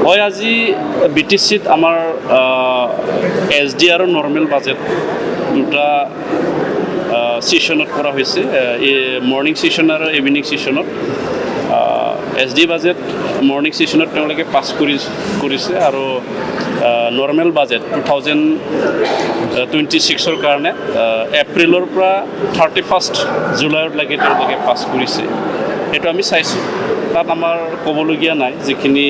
হয় আজি BTCত আমাৰ SD আৰু নৰ্মেল বাজেট দুটা সেশনত কৰা হৈছে মৰ্নিং সেশন আৰু ইভিনিং সেশনত SD বাজেট মৰ্নিং সেশনত তেওঁলোকে পাছ কৰিছে আৰু নৰ্মেল বাজেট 2026ৰ কাৰণে এপ্ৰিলৰ পৰা 31 জুলাইলৈকে তেওঁলোকে পাছ কৰিছে সেইটো আমি চাইছোঁ তাত আমাৰ ক'বলগীয়া নাই যিখিনি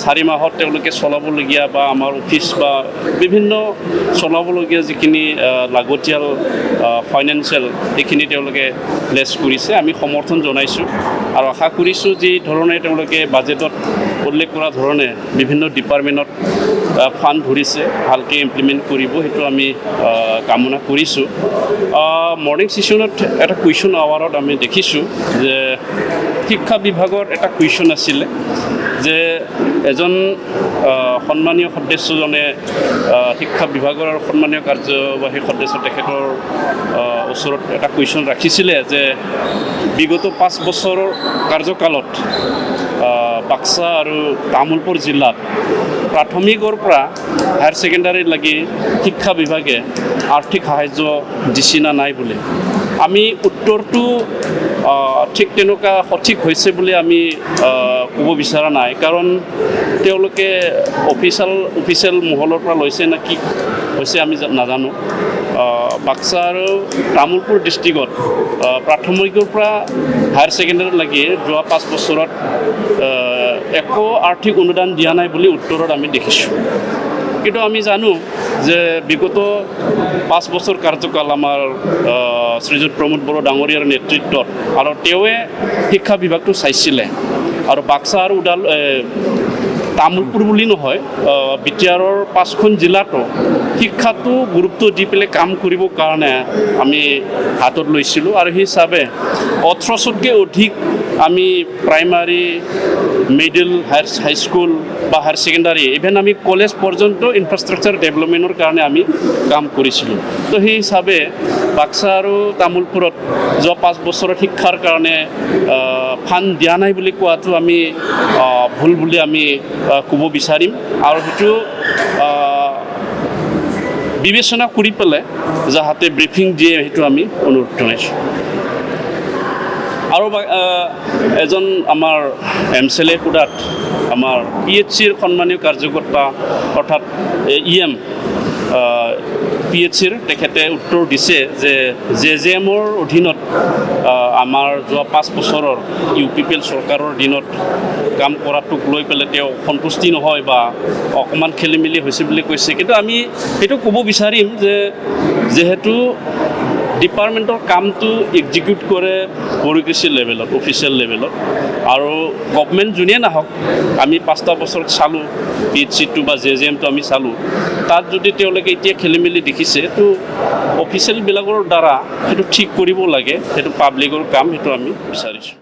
4 মাহত তেওঁলোকে চলাবলগীয়া বা আমাৰ অফিচ বা বিভিন্ন চলাবলগীয়া যিখিনি লাগতিয়াল ফাইনেন্সিয়েল এইখিনি তেওঁলোকে প্লেছ কৰিছে আমি সমৰ্থন জনাইছোঁ আৰু আশা কৰিছোঁ যি ধৰণে তেওঁলোকে বাজেটত উল্লেখ কৰা ধৰণে বিভিন্ন ডিপাৰ্টমেণ্টত ফাণ্ড ধৰিছে ভালকৈ ইমপ্লিমেণ্ট কৰিব সেইটো আমি কামনা কৰিছোঁ মৰ্নিং সেশনত এটা কুৱেশ্যন আৱাৰত আমি দেখিছোঁ যে শিক্ষা বিভাগৰ এটা কুৱেশ্যন আছিলে যে এজন সন্মানীয় সদস্যজনে শিক্ষা বিভাগৰ সন্মানীয় কাৰ্যবাহী সদস্য তেখেতৰ ওচৰত এটা কুৱেশ্যন ৰাখিছিলে যে বিগত 5 বছৰৰ কাৰ্যকালত বাক্সা আৰু তামুলপুৰ জিলাত প্ৰাথমিকৰ পৰা হায়াৰ ছেকেণ্ডাৰীলৈকে শিক্ষা বিভাগে আৰ্থিক সাহায্য দিছে না নাই বুলি আমি উত্তৰটো ঠিক তেনেকুৱা সঠিক হৈছে বুলি আমি ক'ব বিচৰা নাই কাৰণ তেওঁলোকে অফিচিয়েল মহলৰ পৰা লৈছে না কি হৈছে আমি নাজানো বাক্সা আৰু তামুলপুৰ ডিষ্ট্ৰিক্টত প্ৰাথমিকৰ পৰা হায়াৰ ছেকেণ্ডাৰীলৈকে যোৱা 5 বছৰত একো আৰ্থিক অনুদান দিয়া নাই বুলি উত্তৰত আমি দেখিছোঁ কিন্তু আমি জানো যে বিগত 5 বছৰ কাৰ্যকাল আমাৰ শ্ৰীযুত প্ৰমোদ বড়ো ডাঙৰীয়াৰ নেতৃত্বত আৰু তেওঁৱে শিক্ষা বিভাগটো চাইছিলে আৰু বাক্সা আৰু তামুলপুৰ বুলি নহয় বিটিআৰৰ 5খন জিলাতো শিক্ষাটো গুৰুত্ব দি পেলাই কাম কৰিবৰ কাৰণে আমি হাতত লৈছিলোঁ আৰু সেই হিচাপে 1800তকৈ অধিক আমি প্ৰাইমাৰী মিডল হাইস্কুল বা হায়াৰ ছেকেণ্ডাৰী ইভেন আমি কলেজ পৰ্যন্ত ইনফ্ৰাষ্ট্ৰাকচাৰ ডেভেলপমেণ্টৰ কাৰণে আমি কাম কৰিছিলোঁ তো সেই হিচাপে বাক্সা আৰু তামুলপুৰত যোৱা 5 বছৰৰ শিক্ষাৰ কাৰণে ফাণ্ড দিয়া নাই বুলি কোৱাটো আমি ভুল বুলি আমি ক'ব বিচাৰিম আৰু সেইটো বিবেচনা কৰি পেলাই যাতে ব্ৰিফিং দিয়ে সেইটো আমি অনুৰোধ জনাইছোঁ আৰু এজন আমাৰ Mcla সুদাত আমাৰ PHCৰ সন্মানীয় কাৰ্যকৰ্তা অৰ্থাৎ EM PHCৰ তেখেতে উত্তৰ দিছে যে JJMৰ অধীনত আমাৰ যোৱা 5 বছৰৰ UPPL চৰকাৰৰ দিনত কাম কৰাটোক লৈ পেলাই তেওঁ সন্তুষ্টি নহয় বা অকণমান খেলিমেলি হৈছে বুলি কৈছে কিন্তু আমি সেইটো ক'ব বিচাৰিম যে যেহেতু ডিপাৰ্টমেণ্টৰ কামটো এক্সিকিউট কৰে বুৰ'ক্ৰেচি লেভেলত অফিচিয়েল লেভেলত আৰু গভৰ্ণমেণ্ট যোনে নাহক আমি 5টা বছৰ চালোঁ PHCটো বা JJMটো আমি চালোঁ তাত যদি তেওঁলোকে এতিয়া খেলিমেলি দেখিছে সেইটো অফিচিয়েলবিলাকৰ দ্বাৰা সেইটো ঠিক কৰিব লাগে সেইটো পাব্লিকৰ কাম সেইটো আমি বিচাৰিছোঁ